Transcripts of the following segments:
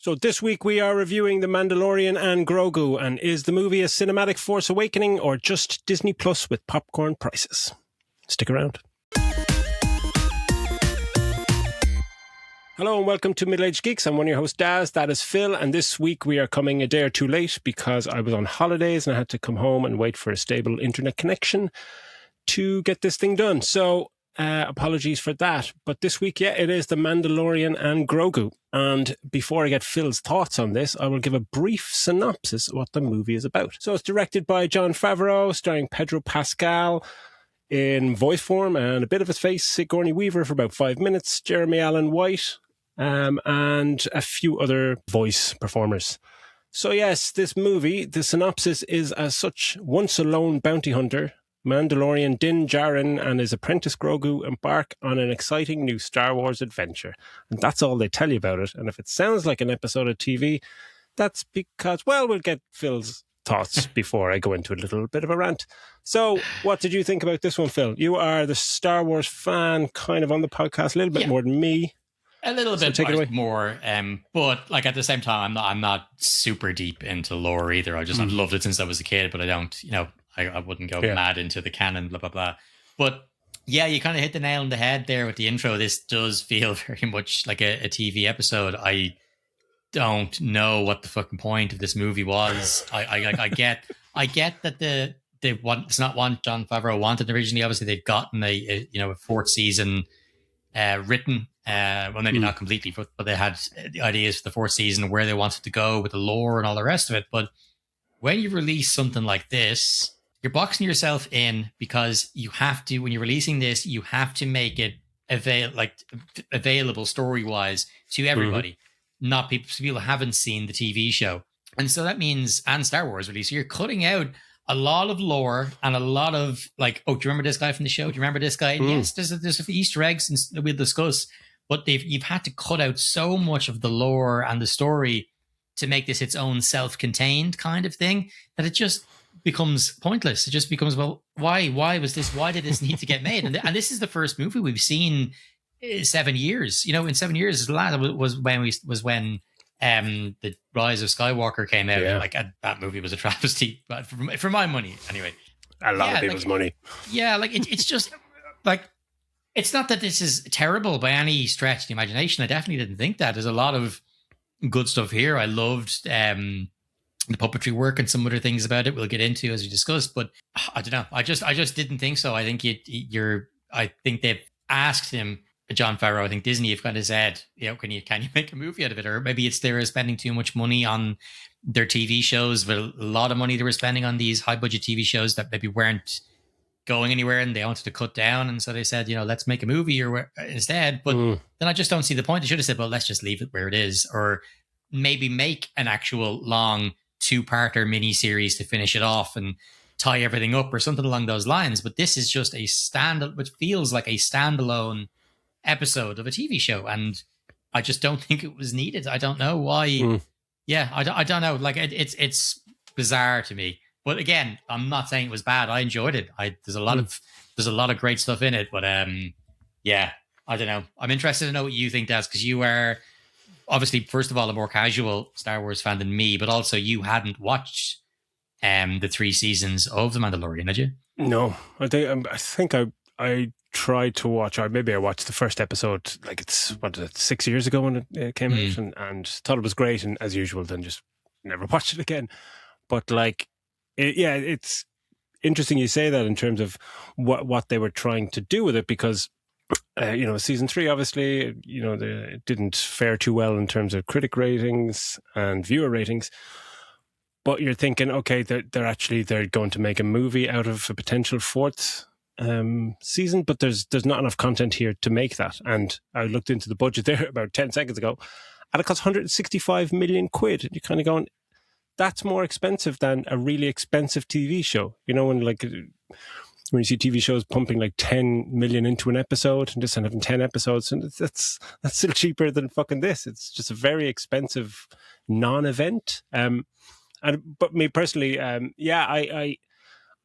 So this week we are reviewing The Mandalorian and Grogu, and is the movie a cinematic Force Awakening or just Disney Plus with popcorn prices? Stick around. Hello and welcome to Middle Aged Geeks. I'm one of your hosts, Daz. That is Phil, and this week we are coming a day or two late because I was on holidays and I had to come home and wait for a stable internet connection to get this thing done. So apologies for that. But this week, it is The Mandalorian and Grogu. And before I get Phil's thoughts on this, I will give a brief synopsis of what the movie is about. So it's directed by Jon Favreau, starring Pedro Pascal in voice form and a bit of his face, Sigourney Weaver for about 5 minutes, Jeremy Allen White, and a few other voice performers. So yes, this movie, the synopsis is as such: once a lone bounty hunter, Mandalorian Din Djarin and his apprentice Grogu embark on an exciting new Star Wars adventure. And that's all they tell you about it. And if it sounds like an episode of TV, that's because, well, we'll get Phil's thoughts before I go into a little bit of a rant. So what did you think about this one, Phil? You are the Star Wars fan kind of on the podcast, a little bit more than me. A little bit more, but like at the same time, I'm not super deep into lore either. I've loved it since I was a kid, but I don't, I wouldn't go mad into the canon, blah, blah, blah. But yeah, you kind of hit the nail on the head there with the intro. This does feel very much like a TV episode. I don't know what the fucking point of this movie was. I get that it's not one Jon Favreau wanted originally. Obviously, they've gotten a fourth season written. Well, maybe not completely, but they had the ideas for the fourth season, where they wanted to go with the lore and all the rest of it. But when you release something like this, you're boxing yourself in, because you have to, when you're releasing this, you have to make it available story-wise to everybody, not people who haven't seen the TV show. And so that means, and Star Wars release, so you're cutting out a lot of lore and a lot of like, oh, do you remember this guy from the show? Do you remember this guy? Yes, there's a few Easter eggs and we'll discuss, but you've had to cut out so much of the lore and the story to make this its own self-contained kind of thing that it just becomes pointless. It just becomes, well, why was this? Why did this need to get made? And this is the first movie we've seen in 7 years. In 7 years, was when the Rise of Skywalker came out. Yeah. Like that movie was a travesty, but for my money anyway. A lot of people's money. Yeah, like it's just like, it's not that this is terrible by any stretch of the imagination. I definitely didn't think that. There's a lot of good stuff here. I loved the puppetry work and some other things about it we'll get into as we discuss, but I don't know. I just didn't think so. I think I think they've asked him, Jon Favreau, I think Disney have kind of said, can you make a movie out of it? Or maybe it's they're spending too much money on their TV shows, but a lot of money they were spending on these high budget TV shows that maybe weren't going anywhere, and they wanted to cut down, and so they said, let's make a movie instead. But then I just don't see the point. They should have said, well, let's just leave it where it is, or maybe make an actual long 2-parter mini-series to finish it off and tie everything up or something along those lines. But this is just which feels like a standalone episode of a TV show, and I just don't think it was needed. I don't know why. Yeah, I don't know. Like it's bizarre to me. But again, I'm not saying it was bad. I enjoyed it. There's a lot of great stuff in it. But yeah, I don't know. I'm interested to know what you think, Daz, because you are obviously, first of all, a more casual Star Wars fan than me, but also you hadn't watched the 3 seasons of The Mandalorian, had you? No, I think I tried to watch, or maybe I watched the first episode, like it's 6 years ago when it came out, and thought it was great, and as usual, then just never watched it again. But like, it's interesting you say that in terms of what they were trying to do with it, because season 3 obviously it didn't fare too well in terms of critic ratings and viewer ratings. But you're thinking, okay, they're going to make a movie out of a potential 4th season, but there's not enough content here to make that. And I looked into the budget there about 10 seconds ago, and it costs 165 million quid. You're kind of going, that's more expensive than a really expensive TV show. When you see TV shows pumping like 10 million into an episode and just having 10 episodes, and that's still cheaper than fucking this. It's just a very expensive non-event. But me personally, I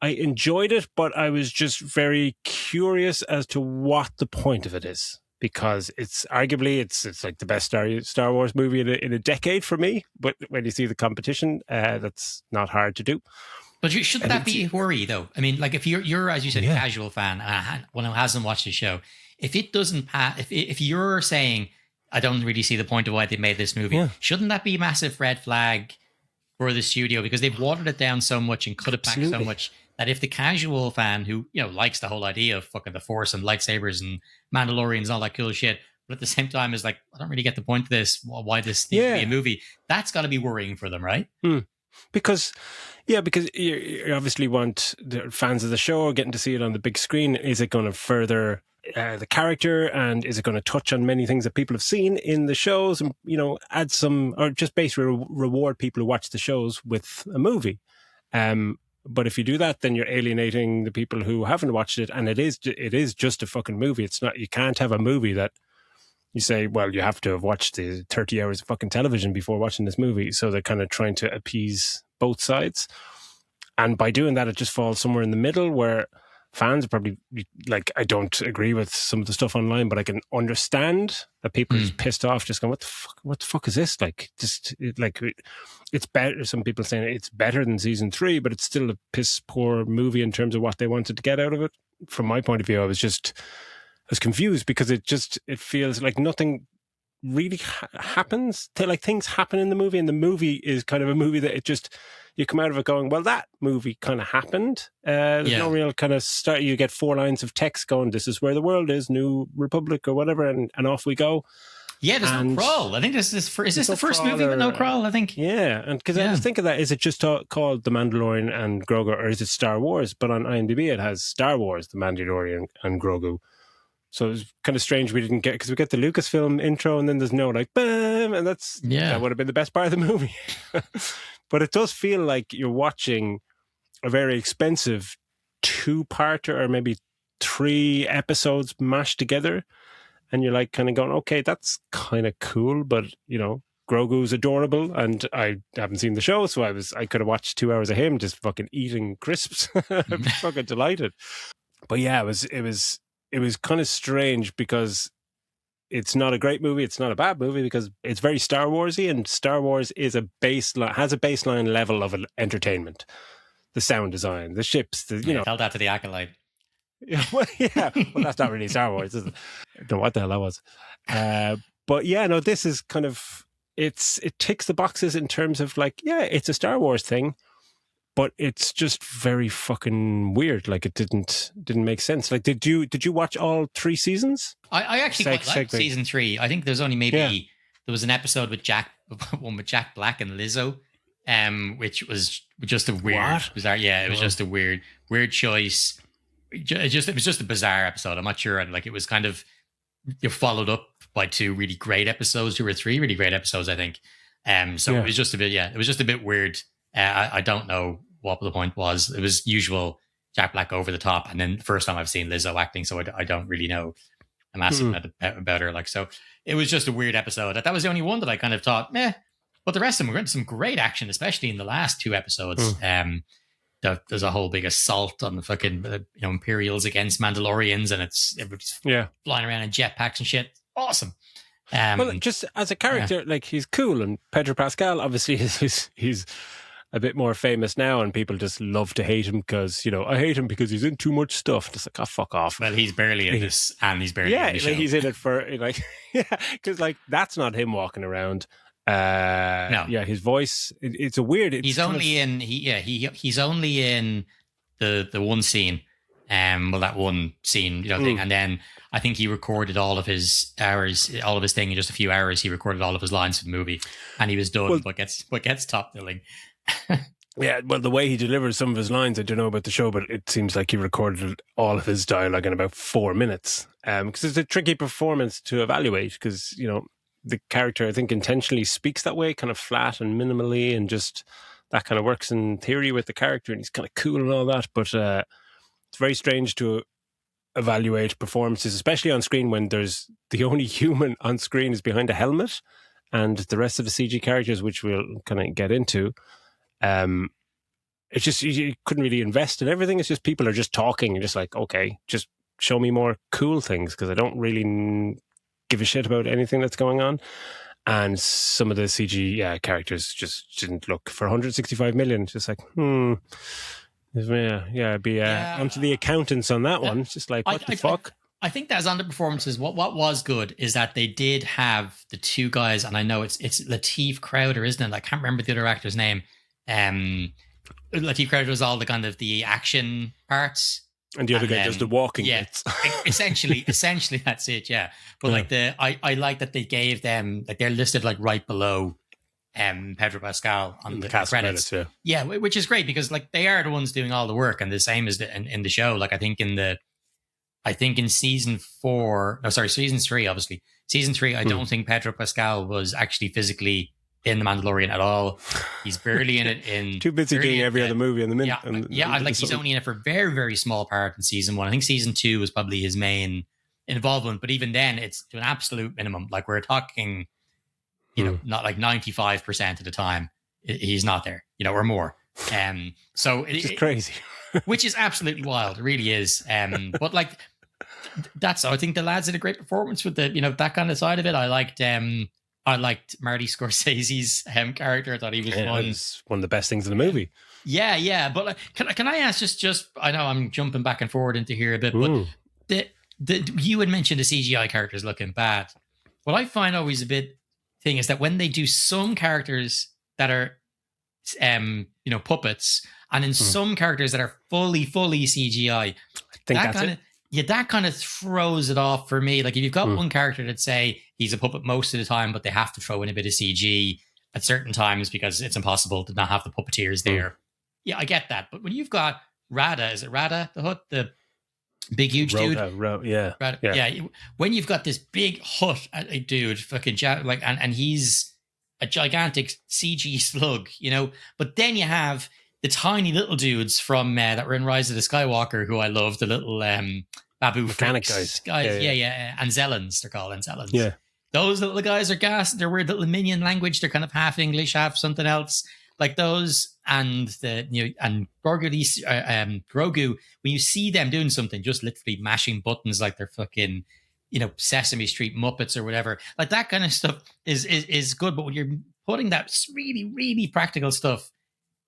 enjoyed it, but I was just very curious as to what the point of it is. because it's arguably it's like the best Star Wars movie in a decade for me. But when you see the competition, that's not hard to do. But shouldn't that be a worry, though? I mean, like if you're as you said, a Yeah. casual fan, one who hasn't watched the show, if it doesn't pass, if you're saying I don't really see the point of why they made this movie, shouldn't that be a massive red flag for the studio? Because they've watered it down so much and cut it back so much that if the casual fan who likes the whole idea of fucking the Force and lightsabers and Mandalorians and all that cool shit, but at the same time is like, I don't really get the point of this, why this needs to be a movie, that's got to be worrying for them, right? Because you obviously want the fans of the show getting to see it on the big screen. Is it going to further the character, and is it going to touch on many things that people have seen in the shows, and add some, or just basically reward people who watch the shows with a movie? But if you do that, then you're alienating the people who haven't watched it, and it is just a fucking movie. It's not. You can't have a movie that you say, well, you have to have watched the 30 hours of fucking television before watching this movie. So they're kind of trying to appease both sides. And by doing that, it just falls somewhere in the middle where fans are probably like, I don't agree with some of the stuff online, but I can understand that people are just pissed off, just going, what the fuck is this? Like, it's better. Some people saying it's better than season 3, but it's still a piss poor movie in terms of what they wanted to get out of it. From my point of view, I was confused because it feels like nothing really happens. Like things happen in the movie, and the movie is kind of a movie that you come out of it going, well, that movie kind of happened. There's no real kind of start. You get 4 lines of text going, this is where the world is, New Republic or whatever, and off we go. Yeah, there's no crawl. I think is this the first movie with no crawl, I think. Yeah, and because I was thinking that, is it just called The Mandalorian and Grogu, or is it Star Wars? But on IMDb it has Star Wars, The Mandalorian and Grogu. So it's kind of strange we didn't get, because we get the Lucasfilm intro and then there's no like, bam, and that would have been the best part of the movie. But it does feel like you're watching a very expensive 2-parter, or maybe 3 episodes mashed together. And you're like kind of going, okay, that's kind of cool, but Grogu's adorable, and I haven't seen the show, so I could have watched 2 hours of him just fucking eating crisps. I'm fucking delighted. But yeah, it was kind of strange because it's not a great movie. It's not a bad movie because it's very Star Warsy, and Star Wars has a baseline level of entertainment. The sound design, the ships, Tell that to the Acolyte. Well, that's not really Star Wars, is it? I don't know what the hell that was. But yeah, no, this is kind of, it ticks the boxes in terms of like, yeah, it's a Star Wars thing, but it's just very fucking weird. Like it didn't make sense. Like, did you watch all 3 seasons? I actually quite liked season 3. I think there's only there was an episode with Jack Black and Lizzo, which was just a weird, bizarre. Yeah, it was just a weird choice. It was just a bizarre episode. I'm not sure, and like it was kind of followed up by 2 really great episodes, 2 or 3 really great episodes, I think. So it was just a bit weird. I don't know what the point was. It was usual Jack Black over the top, and then the first time I've seen Lizzo acting, so I don't really know a massive about her. Like, so it was just a weird episode. That was the only one that I kind of thought, meh. But the rest of them were into some great action, especially in the last 2 episodes. There's a whole big assault on the fucking Imperials against Mandalorians, and everybody's flying around in jetpacks and shit. Awesome. Well, just as a character, like he's cool, and Pedro Pascal obviously he's a bit more famous now, and people just love to hate him because I hate him because he's in too much stuff. Just like, oh, fuck off. Well, he's barely in this, and he's barely in the show. He's in it for because like that's not him walking around. No. Yeah, his voice. It's a weird. He's only in the one scene, that one scene, thing, and then I think he recorded all of his thing in just a few hours. He recorded all of his lines for the movie, and he was done. But gets top billing. Yeah, well, the way he delivers some of his lines, I don't know about the show, but it seems like he recorded all of his dialogue in about 4 minutes. Because it's a tricky performance to evaluate, because the character, I think, intentionally speaks that way, kind of flat and minimally, and just that kind of works in theory with the character, and he's kind of cool and all that. But it's very strange to evaluate performances, especially on screen, when there's the only human on screen is behind a helmet, and the rest of the CG characters, which we'll kind of get into, it's just you couldn't really invest in everything. It's just people are just talking and just like, okay, just show me more cool things, because I don't really give a shit about anything that's going on. And some of the CG characters just didn't look for 165 million. Just like, be onto the accountants on that one. It's just like, what the fuck? I think that's underperformances. What was good is that they did have the two guys, and I know it's Lateef Crowder, isn't it? I can't remember the other actor's name. Lateef Crowder does all the kind of the action parts. And the other guy does the walking bits. essentially that's it, yeah. But like I like that they gave them, like, they're listed like right below Pedro Pascal on the credits. Yeah, which is great because like they are the ones doing all the work, and the same as in the show. Like I think in season 3, obviously. Season 3, I don't think Pedro Pascal was actually physically in The Mandalorian at all. He's barely in it. Too busy doing every other movie in the minute. He's only in it for a very, very small part in season 1. I think season 2 was probably his main involvement, but even then, it's to an absolute minimum. Like we're talking, not like 95% of the time he's not there, or more. So it's crazy, which is absolutely wild. It really is. But like I think the lads did a great performance with the that kind of side of it. I liked Marty Scorsese's character. I thought he was fun. It was one of the best things in the movie. Yeah. But can I ask just I know I'm jumping back and forward into here a bit, but you had mentioned the CGI characters looking bad. What I find always a bit thing is that when they do some characters that are puppets, and in some characters that are fully CGI, I think that kind of throws it off for me. Like if you've got one character that say he's a puppet most of the time, but they have to throw in a bit of CG at certain times because it's impossible to not have the puppeteers there. Yeah, I get that. But when you've got Rada, is it Rada the Hutt, the big huge dude? Rada, yeah. When you've got this big Hutt dude, fucking and he's a gigantic CG slug, But then you have the tiny little dudes from that were in Rise of the Skywalker, who I love, the little Babu mechanic guys. Anzellans, they're called Anzellans. Yeah, those little guys are gas. They're weird little minion language. They're kind of half English, half something else. Like those, and and Grogu. When you see them doing something, just literally mashing buttons like they're fucking Sesame Street Muppets or whatever. Like that kind of stuff is good. But when you're putting that really, really practical stuff,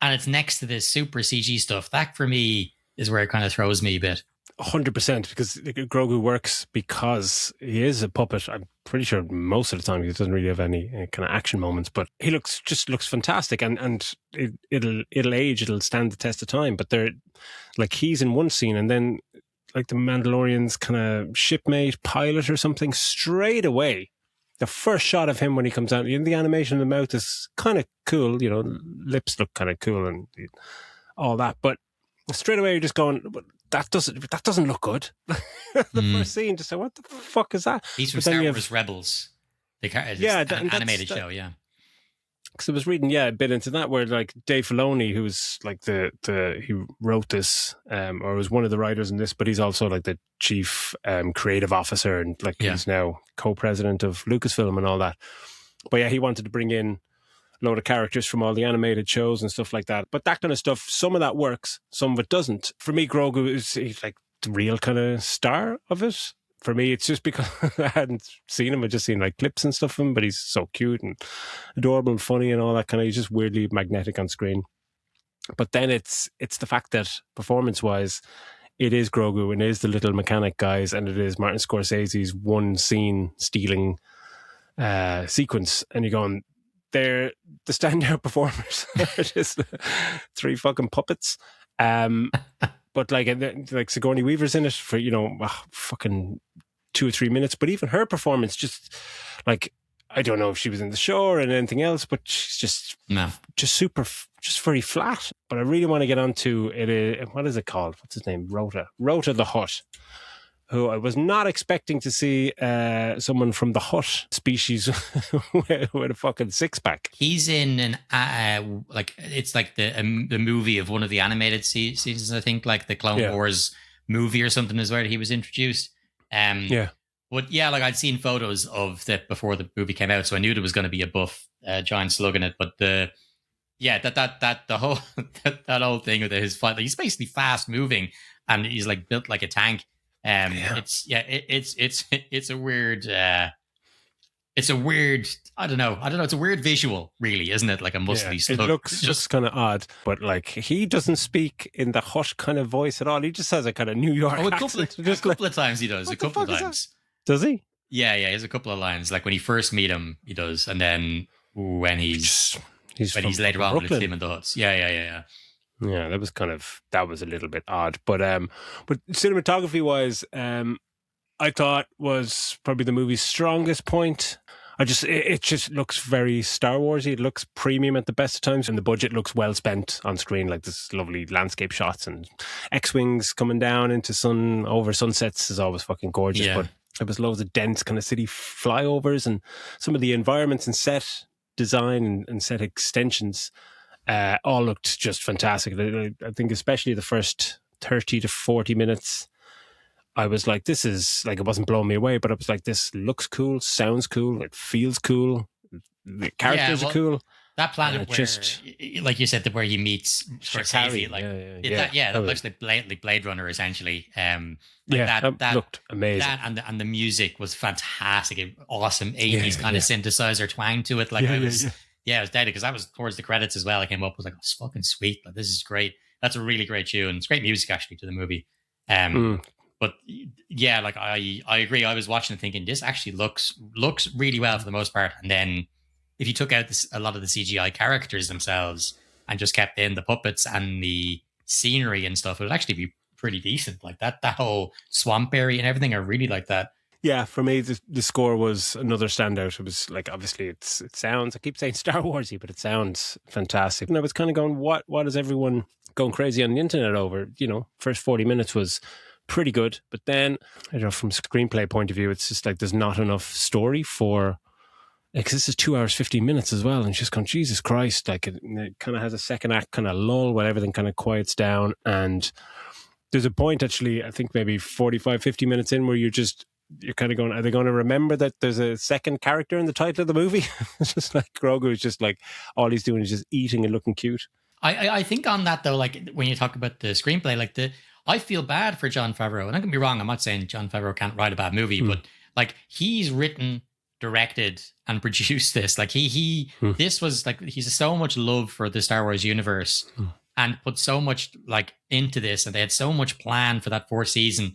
and it's next to this super CG stuff, that for me is where it kind of throws me a bit. 100%, because Grogu works because he is a puppet. I'm pretty sure most of the time he doesn't really have any kind of action moments, but he looks fantastic, and it'll age, it'll stand the test of time. But they're like, he's in one scene, and then like the Mandalorian's kind of shipmate, pilot or something, straight away. The first shot of him when he comes out, the animation in the mouth is kind of cool, lips look kind of cool and all that. But straight away you're just going, that doesn't look good. The first scene, just say, what the fuck is that? He's from Star Wars Rebels. An animated show, yeah. Because I was reading, a bit into that, where like Dave Filoni, who's like he wrote this, or was one of the writers in this, but he's also like the chief creative officer, and like he's now co-president of Lucasfilm and all that. But yeah, he wanted to bring in a load of characters from all the animated shows and stuff like that. But that kind of stuff, some of that works, some of it doesn't. For me, Grogu he's like the real kind of star of it. For me, it's just because I hadn't seen him. I'd just seen like clips and stuff of him, but he's so cute and adorable and funny and all that kind of, he's just weirdly magnetic on screen. But then it's the fact that performance-wise, it is Grogu and it is the little mechanic guys, and it is Martin Scorsese's one scene stealing sequence. And you're going, they're the standout performers. They're just 3 fucking puppets. But like Sigourney Weaver's in it for, fucking 2 or 3 minutes. But even her performance, just like, I don't know if she was in the show or in anything else, but she's just very flat. But I really want to get onto it. What is it called? What's his name? Rota the Hutt, who I was not expecting to see someone from the Hutt species with a fucking 6-pack. He's in an it's like the movie of one of the animated seasons, I think, like the Clone Wars movie or something is where he was introduced. But yeah, like I'd seen photos of that before the movie came out, so I knew there was going to be a buff giant slug in it. But the whole that whole thing with his fight, like, he's basically fast moving and he's like built like a tank. It's a weird it's a weird, I don't know. It's a weird visual, really, isn't it? Like a muscly It slug. looks just kind of odd, but like he doesn't speak in the hut kind of voice at all. He just has a kind of New York accent. A couple of times he does. A couple of times. Does he? Yeah, he has a couple of lines. Like when you first meet him, he does, and then when he's later on with him in the huts. Yeah. Yeah, that was a little bit odd, but cinematography wise, I thought was probably the movie's strongest point. It just looks very Star Warsy. It looks premium at the best of times, and the budget looks well spent on screen. Like this lovely landscape shots and X-wings coming down into over sunsets is always fucking gorgeous. Yeah. But there was loads of dense kind of city flyovers, and some of the environments and set design and set extensions all looked just fantastic. I think especially the first 30 to 40 minutes, I was like, this is like, it wasn't blowing me away, but I was like, this looks cool, sounds cool, it feels cool, the characters are cool. That planet where, like you said, where he meets Scorsese, that looks like blatantly Blade Runner, essentially. That looked amazing. That and the music was fantastic, awesome 80s kind of synthesizer twang to it. Like I was dead, because that was towards the credits as well. I came up with like, oh, it's fucking sweet. Like, this is great. That's a really great tune. It's great music actually to the movie. But yeah, like I agree. I was watching and thinking, this actually looks really well for the most part. And then if you took out a lot of the CGI characters themselves and just kept in the puppets and the scenery and stuff, it would actually be pretty decent. Like that whole swamp area and everything, I really like that. Yeah, for me, the score was another standout. It was like, obviously, it sounds, I keep saying Star Warsy, but it sounds fantastic. And I was kind of going, what is everyone going crazy on the internet over? You know, first 40 minutes was pretty good. But then, I don't know, from a screenplay point of view, it's just like there's not enough story for, because this is 2 hours, 15 minutes as well. And just going, Jesus Christ, like it kind of has a second act kind of lull where everything kind of quiets down. And there's a point, actually, I think maybe 45, 50 minutes in, where you're kind of going, are they going to remember that there's a second character in the title of the movie? It's just like Grogu is just like, all he's doing is just eating and looking cute. I think on that though, like when you talk about the screenplay, like I feel bad for Jon Favreau, and I can be wrong. I'm not saying Jon Favreau can't write a bad movie, but like he's written, directed, and produced this. Like this was like, he's so much love for the Star Wars universe and put so much like into this, and they had so much planned for that fourth season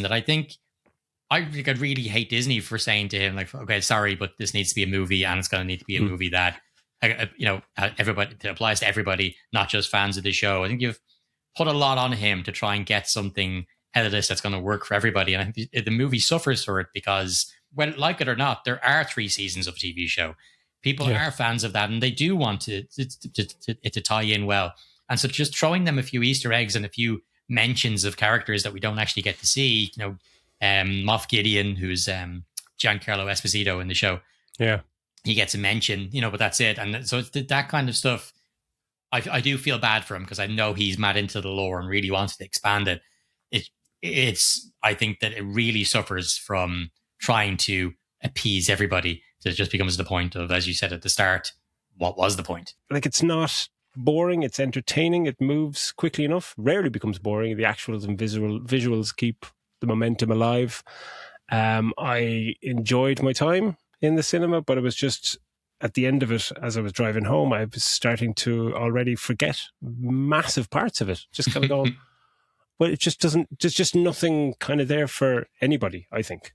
that I think I'd really hate Disney for saying to him, like, okay, sorry, but this needs to be a movie, and it's going to need to be a movie that, everybody, that applies to everybody, not just fans of the show. I think you've put a lot on him to try and get something out of this that's going to work for everybody. And I think the movie suffers for it because, well, like it or not, there are 3 seasons of a TV show. People are fans of that, and they do want it to tie in well. And so just throwing them a few Easter eggs and a few mentions of characters that we don't actually get to see, Moff Gideon, who's Giancarlo Esposito in the show. Yeah. He gets a mention, but that's it. And so it's that kind of stuff. I do feel bad for him because I know he's mad into the lore and really wants to expand it. I think that it really suffers from trying to appease everybody. So it just becomes the point of, as you said at the start, what was the point? Like, it's not boring, it's entertaining, it moves quickly enough, rarely becomes boring. The actuals and visuals keep the momentum alive. I enjoyed my time in the cinema, but it was just at the end of it, as I was driving home, I was starting to already forget massive parts of it. Just kind of going, well, it just doesn't, there's just nothing kind of there for anybody, I think.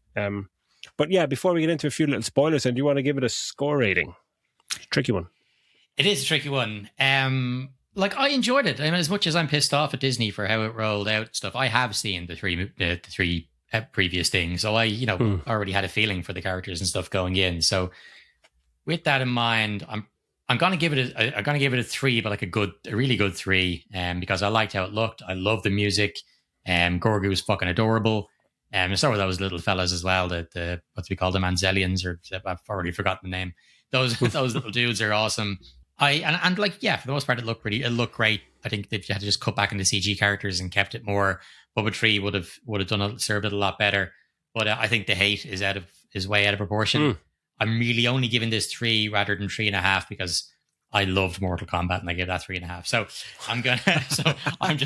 But yeah, before we get into a few little spoilers, do you want to give it a score rating? Tricky one. It is a tricky one. Like, I enjoyed it. I mean, as much as I'm pissed off at Disney for how it rolled out stuff, I have seen the three previous things, so I already had a feeling for the characters and stuff going in. So with that in mind, I'm gonna give it a 3, but like a really good 3, because I liked how it looked. I love the music. Grogu was fucking adorable. So were those little fellas as well, the what do we call them, Manzellians, or I've already forgotten the name. Those little dudes are awesome. For the most part, it looked great. I think if you had to just cut back into CG characters and kept it more puppetry, would have served it a lot better. But I think the hate is way out of proportion. I'm really only giving this 3 rather than 3.5 because I loved Mortal Kombat and I gave that 3.5. So I'm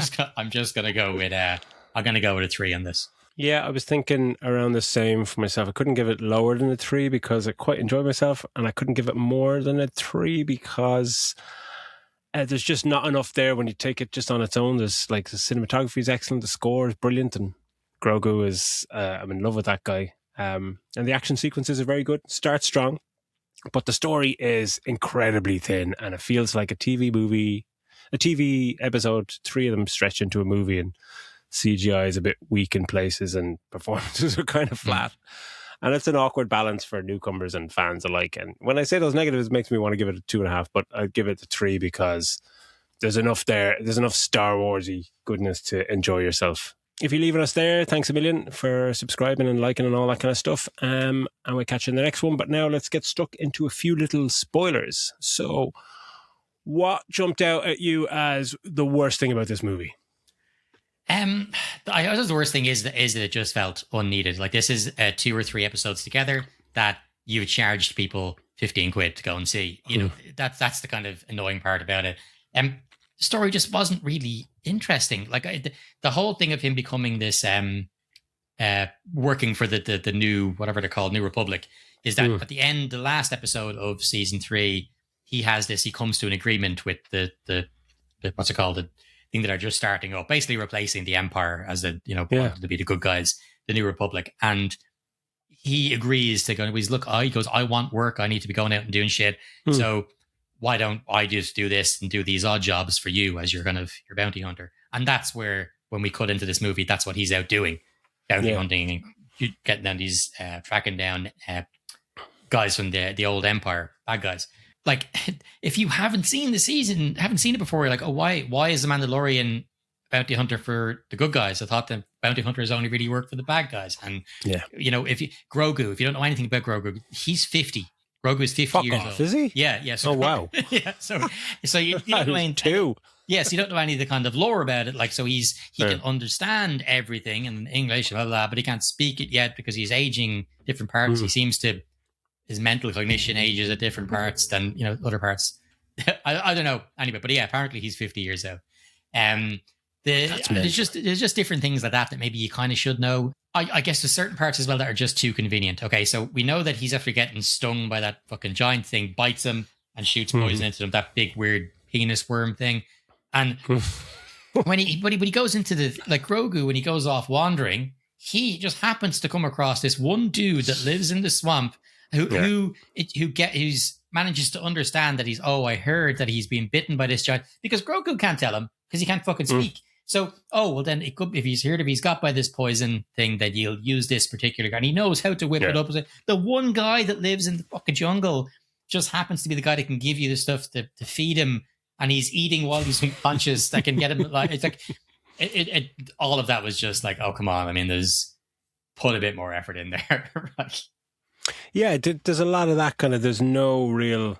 just gonna go with a 3 on this. Yeah, I was thinking around the same for myself. I couldn't give it lower than a 3 because I quite enjoyed myself, and I couldn't give it more than a 3 because there's just not enough there when you take it just on its own. There's like the cinematography is excellent, the score is brilliant, and Grogu is I'm in love with that guy. And the action sequences are very good. Start strong, but the story is incredibly thin, and it feels like a TV movie, a TV episode. 3 of them stretched into a movie, and CGI is a bit weak in places, and performances are kind of flat. And it's an awkward balance for newcomers and fans alike. And when I say those negatives, it makes me want to give it a 2.5, but I'd give it a 3 because there's enough there. There's enough Star Warsy goodness to enjoy yourself. If you're leaving us there, thanks a million for subscribing and liking and all that kind of stuff. And we'll catch you in the next one. But now let's get stuck into a few little spoilers. So what jumped out at you as the worst thing about this movie? I suppose the worst thing is that it just felt unneeded. Like, this is 2 or 3 episodes together that you've charged people 15 quid to go and see. You know, that's the kind of annoying part about it. The story just wasn't really interesting. Like, the whole thing of him becoming this working for the new, whatever they're called, New Republic, is that at the end, the last episode of season 3, he comes to an agreement with the what's it called, the thing that are just starting up, basically replacing the Empire as to be the good guys, the New Republic. And he agrees to go, he goes, I want work. I need to be going out and doing shit. So why don't I just do this and do these odd jobs for you as your bounty hunter? And that's where, when we cut into this movie, that's what he's out doing. Bounty hunting and getting down these, tracking down guys from the old Empire, bad guys. Like, if you haven't seen the season, haven't seen it before, you're like, oh, why is the Mandalorian bounty hunter for the good guys? I thought the bounty hunters only really work for the bad guys. And, Grogu, if you don't know anything about Grogu, he's 50. Grogu is 50 years old. Is he? Yeah. So, oh, wow. Yeah. So you don't know anything. Yes, you don't know any of the kind of lore about it. Like, so he can understand everything in English, blah, blah, but he can't speak it yet because he's aging different parts. He seems to, his mental cognition ages at different parts than, other parts. I don't know. Anyway, but yeah, apparently he's 50 years old. There's just different things like that maybe you kind of should know. I guess there's certain parts as well that are just too convenient. Okay, so we know that he's after getting stung by that fucking giant thing, bites him and shoots poison into him, that big weird penis worm thing. And when he goes into Grogu, when he goes off wandering, he just happens to come across this one dude that lives in the swamp who manages to understand that I heard that he's been bitten by this giant, because Grogu can't tell him because he can't fucking speak. So, well, then it could, if he's got by this poison thing, that you'll use this particular guy, and he knows how to whip it up. The one guy that lives in the fucking jungle just happens to be the guy that can give you the stuff to feed him, and he's eating while he's unconscious. That can get him it's like it. All of that was just like, oh, come on. I mean, put a bit more effort in there. Right? Yeah, there's a lot of that kind of. There's no real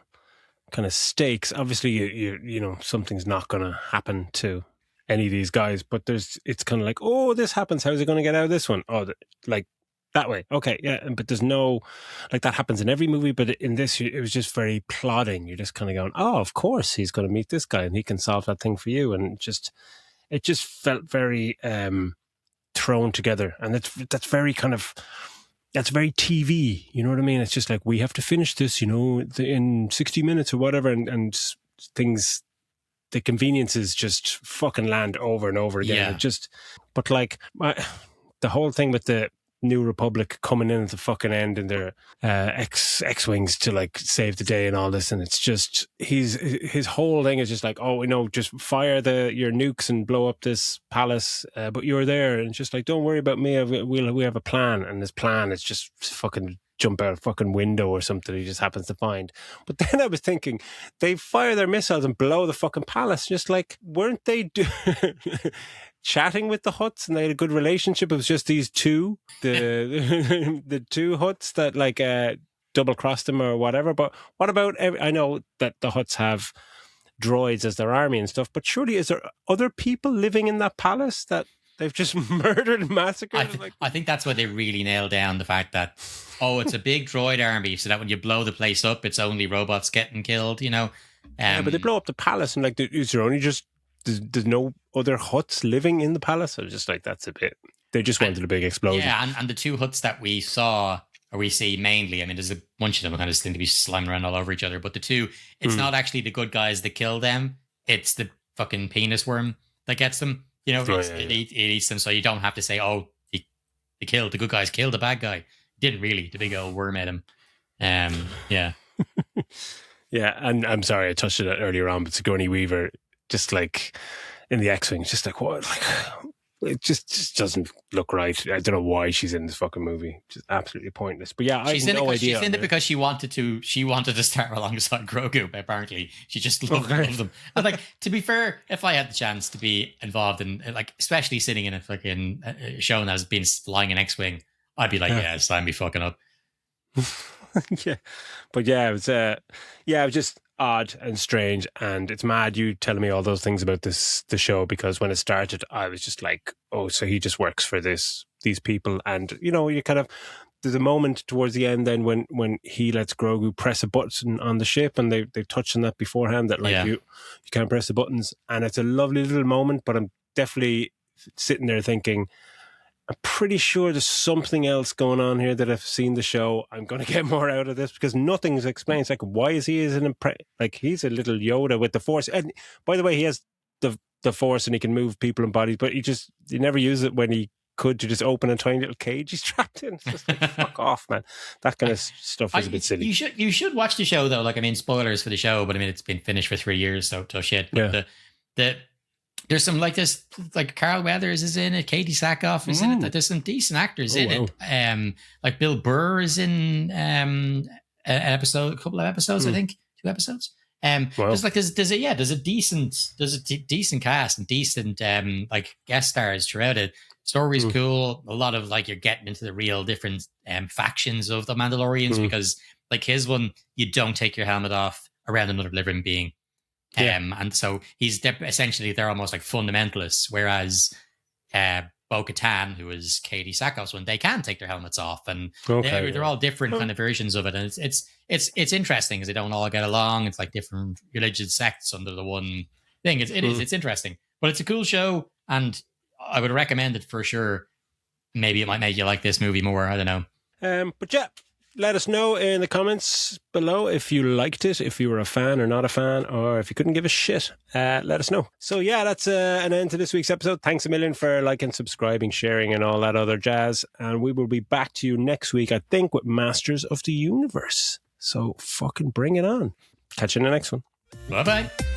kind of stakes. Obviously, you something's not going to happen to any of these guys, but it's kind of like, oh, this happens. How's it going to get out of this one? Oh, like that way. Okay, yeah, but there's no, like, that happens in every movie, but in this, it was just very plodding. You're just kind of going, oh, of course he's going to meet this guy and he can solve that thing for you, and it just felt very thrown together, and that's very kind of. That's very TV, you know what I mean? It's just like, we have to finish this, in 60 minutes or whatever, and things, the conveniences just fucking land over and over again. Yeah. But like, the whole thing with the New Republic coming in at the fucking end in their X-Wings to like save the day and all this, and it's just, his whole thing is just like, oh, just fire your nukes and blow up this palace, but you're there, and it's just like, don't worry about me, we have a plan, and this plan is just fucking jump out a fucking window or something he just happens to find. But then I was thinking, they fire their missiles and blow the fucking palace, just like, weren't they chatting with the Hutts, and they had a good relationship? It was just these two, the two Hutts that like double crossed them or whatever. But what about, I know that the Hutts have droids as their army and stuff, but surely is there other people living in that palace that they've just murdered and massacred? I think that's where they really nail down the fact that, it's a big droid army, so that when you blow the place up, it's only robots getting killed, Yeah, but they blow up the palace, and like, is there only just, there's no other Hutts living in the palace? I was just like, that's a bit They just wanted a big explosion. Yeah, and the two huts that we saw, or we see mainly, I mean, there's a bunch of them kind of seem to be slamming around all over each other, but the two, it's not actually the good guys that kill them, it's the fucking penis worm that gets them. You know, it eats them, so you don't have to say, oh, the good guys killed the bad guy. Didn't really. The big old worm ate him. Yeah. Yeah, and I'm sorry, I touched it earlier on, but Sigourney Weaver, just like in the X-Wing, just like, what? Like, it just doesn't look right. I don't know why she's in this fucking movie. Just absolutely pointless. But yeah, I have no idea. She's in it because she wanted to star alongside Grogu, apparently. She just loved them. And like, to be fair, if I had the chance to be involved in, like, especially sitting in a fucking show that has been flying an X-Wing, I'd be like, yeah, sign me fucking up. Yeah, but yeah, it was just odd and strange, and it's mad you telling me all those things about the show, because when it started, I was just like, oh, so he just works for these people, and you know, you kind of, there's a moment towards the end then when he lets Grogu press a button on the ship, and they touched on that beforehand that like you can't press the buttons, and it's a lovely little moment, but I'm definitely sitting there thinking, I'm pretty sure there's something else going on here that I've seen the show. I'm going to get more out of this because nothing's explained. It's like, why is he like he's a little Yoda with the Force? And by the way, he has the Force and he can move people and bodies, but he never used it when he could to just open a tiny little cage he's trapped in. It's just like, fuck off, man. That kind of stuff is a bit silly. You should watch the show though. Like, I mean, spoilers for the show, but I mean, it's been finished for 3 years, so shit. But yeah. There's some like this, like Carl Weathers is in it, Katie Sackhoff is in it. There's some decent actors in it. Like Bill Burr is in a couple of episodes, I think, 2 episodes. There's a decent cast and decent like guest stars throughout it. Story's cool. A lot of like, you're getting into the real different factions of the Mandalorians, because like his one, you don't take your helmet off around another living being. And so essentially they're almost like fundamentalists, whereas Bo-Katan, who is Katie Sackhoff's one, they can take their helmets off, and they're all different kind of versions of it, and it's interesting because they don't all get along. It's like different religious sects under the one thing. It's interesting, but it's a cool show, and I would recommend it for sure. Maybe it might make you like this movie more. I don't know. But yeah. Let us know in the comments below if you liked it, if you were a fan or not a fan, or if you couldn't give a shit. Let us know. So yeah, that's an end to this week's episode. Thanks a million for liking, subscribing, sharing, and all that other jazz. And we will be back to you next week, I think, with Masters of the Universe. So fucking bring it on. Catch you in the next one. Bye-bye.